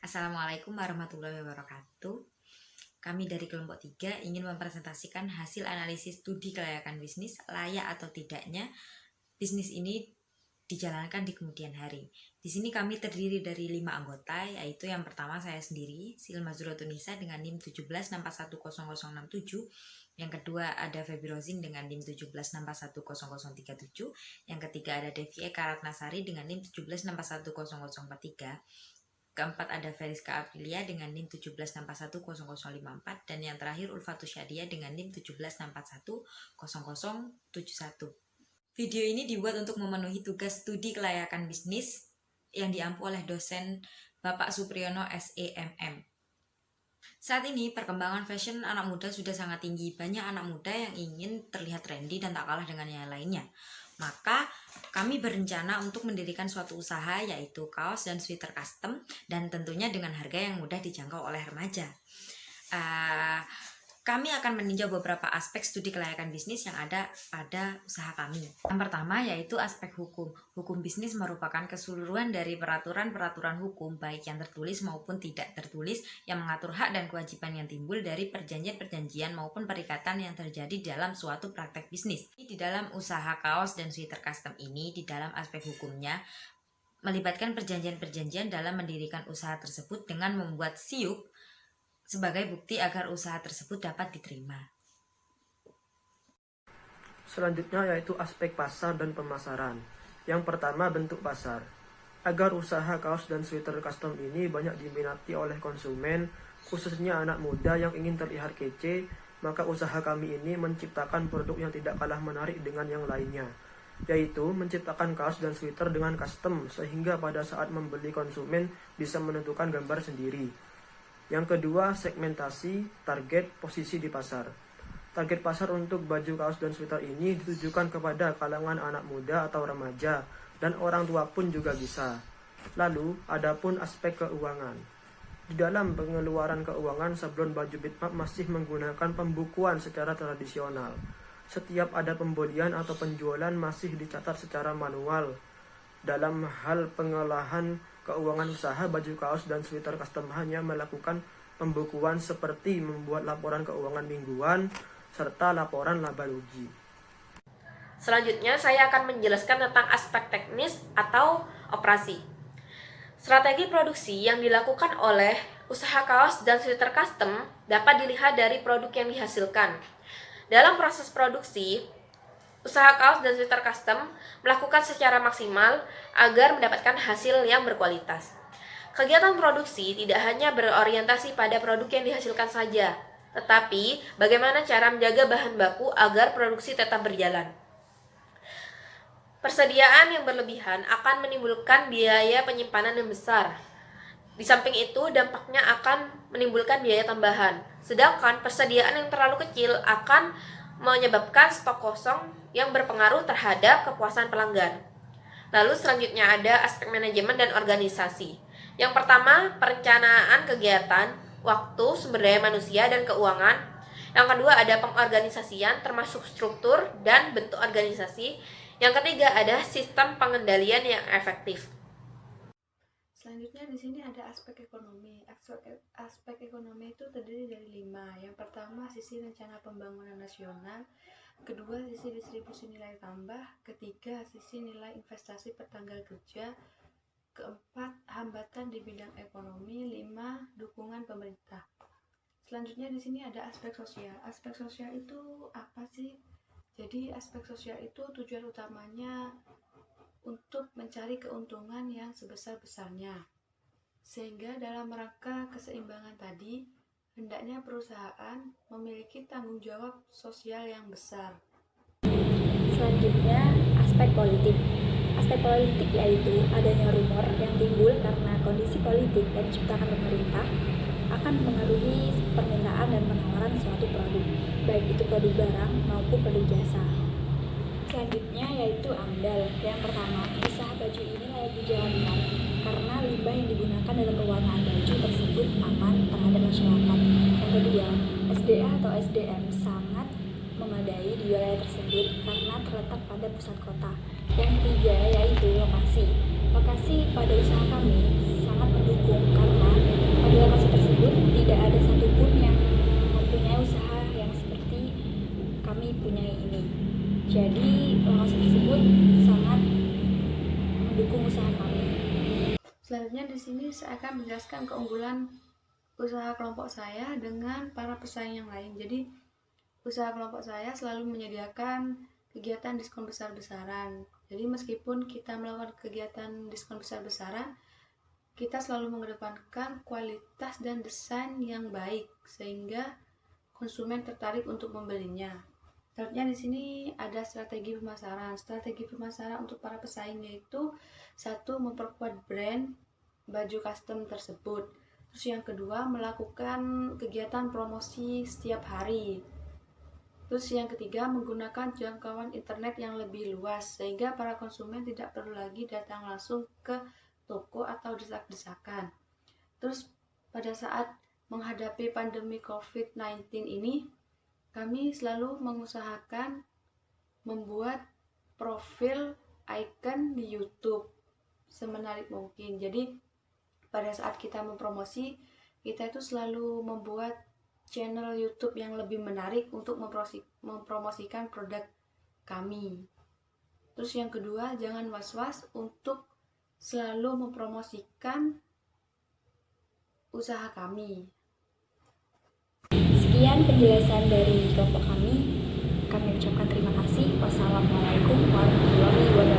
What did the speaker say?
Assalamualaikum warahmatullahi wabarakatuh. Kami dari kelompok 3 ingin mempresentasikan hasil analisis studi kelayakan bisnis, layak atau tidaknya bisnis ini dijalankan di kemudian hari. Di sini kami terdiri dari 5 anggota, yaitu yang pertama saya sendiri, Silma Zuratunisa dengan NIM 17610067. Yang kedua ada Febi Rozin dengan NIM 17610037. Yang ketiga ada Devi Eka Ratnasari dengan NIM 17610043. Keempat ada Feriska Aprilia dengan NIM 17610054 dan yang terakhir Ulfatus Syadia dengan NIM 17610071. Video ini dibuat untuk memenuhi tugas studi kelayakan bisnis yang diampu oleh dosen Bapak Supriyono SEMM. Saat ini perkembangan fashion anak muda sudah sangat tinggi. Banyak anak muda yang ingin terlihat trendy dan tak kalah dengan yang lainnya. Maka kami berencana untuk mendirikan suatu usaha, yaitu kaos dan sweater custom, dan tentunya dengan harga yang mudah dijangkau oleh remaja. Kami akan meninjau beberapa aspek studi kelayakan bisnis yang ada pada usaha kami. Yang pertama yaitu aspek hukum. Hukum bisnis merupakan keseluruhan dari peraturan-peraturan hukum, baik yang tertulis maupun tidak tertulis, yang mengatur hak dan kewajiban yang timbul dari perjanjian-perjanjian maupun perikatan yang terjadi dalam suatu praktek bisnis. Di dalam usaha kaos dan sweater custom ini, di dalam aspek hukumnya, melibatkan perjanjian-perjanjian dalam mendirikan usaha tersebut dengan membuat siup sebagai bukti agar usaha tersebut dapat diterima. Selanjutnya yaitu aspek pasar dan pemasaran. Yang pertama, bentuk pasar. Agar usaha kaos dan sweater custom ini banyak diminati oleh konsumen, khususnya anak muda yang ingin terlihat kece, maka usaha kami ini menciptakan produk yang tidak kalah menarik dengan yang lainnya, yaitu menciptakan kaos dan sweater dengan custom sehingga pada saat membeli konsumen bisa menentukan gambar sendiri. Yang kedua, segmentasi, target, posisi di pasar. Target pasar untuk baju kaos dan sweater ini ditujukan kepada kalangan anak muda atau remaja, dan orang tua pun juga bisa. Lalu, adapun aspek keuangan. Di dalam pengeluaran keuangan, sablon baju bitmap masih menggunakan pembukuan secara tradisional. Setiap ada pembelian atau penjualan masih dicatat secara manual. Dalam hal pengolahan keuangan usaha, baju kaos dan sweater custom hanya melakukan pembukuan seperti membuat laporan keuangan mingguan serta laporan laba rugi. Selanjutnya saya akan menjelaskan tentang aspek teknis atau operasi. Strategi produksi yang dilakukan oleh usaha kaos dan sweater custom dapat dilihat dari produk yang dihasilkan. Dalam proses produksi, usaha kaos dan sweater custom melakukan secara maksimal agar mendapatkan hasil yang berkualitas. Kegiatan produksi tidak hanya berorientasi pada produk yang dihasilkan saja, tetapi bagaimana cara menjaga bahan baku agar produksi tetap berjalan. Persediaan yang berlebihan akan menimbulkan biaya penyimpanan yang besar. Di samping itu, dampaknya akan menimbulkan biaya tambahan. Sedangkan persediaan yang terlalu kecil akan menyebabkan stok kosong yang berpengaruh terhadap kepuasan pelanggan. Lalu selanjutnya ada aspek manajemen dan organisasi. Yang pertama, perencanaan kegiatan, waktu, sumber daya manusia, dan keuangan. Yang kedua ada pengorganisasian termasuk struktur dan bentuk organisasi. Yang ketiga ada sistem pengendalian yang efektif. Selanjutnya di sini ada aspek ekonomi. Aspek ekonomi itu terdiri dari 5. Yang pertama, sisi rencana pembangunan nasional. Kedua, sisi distribusi nilai tambah. Ketiga, sisi nilai investasi per tanggal kerja. Keempat, hambatan di bidang ekonomi. 5, dukungan pemerintah. Selanjutnya di sini ada aspek sosial. Aspek sosial itu apa sih? Jadi aspek sosial itu tujuan utamanya untuk mencari keuntungan yang sebesar-besarnya. Sehingga dalam rangka keseimbangan tadi, hendaknya perusahaan memiliki tanggung jawab sosial yang besar. Selanjutnya, aspek politik. Aspek politik yaitu adanya rumor yang timbul karena kondisi politik yang diciptakan pemerintah akan mempengaruhi permintaan dan penawaran suatu produk, baik itu produk barang maupun produk jasa. Selanjutnya yaitu AMDAL. Yang pertama, usaha baju ini layak dijalankan karena limbah yang digunakan dalam pewarnaan baju tersebut aman terhadap masyarakat. Yang kedua, SDA atau SDM sangat memadai di wilayah tersebut karena terletak pada pusat kota. Yang ketiga yaitu lokasi. Lokasi pada usaha kami sangat mendukung karena lokasi tersebut tidak ada satupun yang mempunyai usaha yang seperti kami punyai ini. Jadi lokasi tersebut sangat mendukung usaha kami. Selanjutnya di sini saya akan menjelaskan keunggulan usaha kelompok saya dengan para pesaing yang lain. Jadi usaha kelompok saya selalu menyediakan kegiatan diskon besar-besaran. Jadi meskipun kita melakukan kegiatan diskon besar-besaran, kita selalu mengedepankan kualitas dan desain yang baik sehingga konsumen tertarik untuk membelinya. Selanjutnya di sini ada strategi pemasaran. Strategi pemasaran untuk para pesaing yaitu satu, memperkuat brand baju custom tersebut. Terus yang kedua, melakukan kegiatan promosi setiap hari. Terus yang ketiga, menggunakan jangkauan internet yang lebih luas sehingga para konsumen tidak perlu lagi datang langsung ke toko atau desak-desakan. Terus pada saat menghadapi pandemi COVID-19 ini, kami selalu mengusahakan membuat profil icon di YouTube semenarik mungkin. Jadi pada saat kita mempromosi, kita itu selalu membuat channel YouTube yang lebih menarik untuk mempromosikan produk kami. Terus yang kedua, jangan was-was untuk selalu mempromosikan usaha kami. Sekian penjelasan dari kelompok kami. Kami ucapkan terima kasih. Wassalamualaikum warahmatullahi wabarakatuh.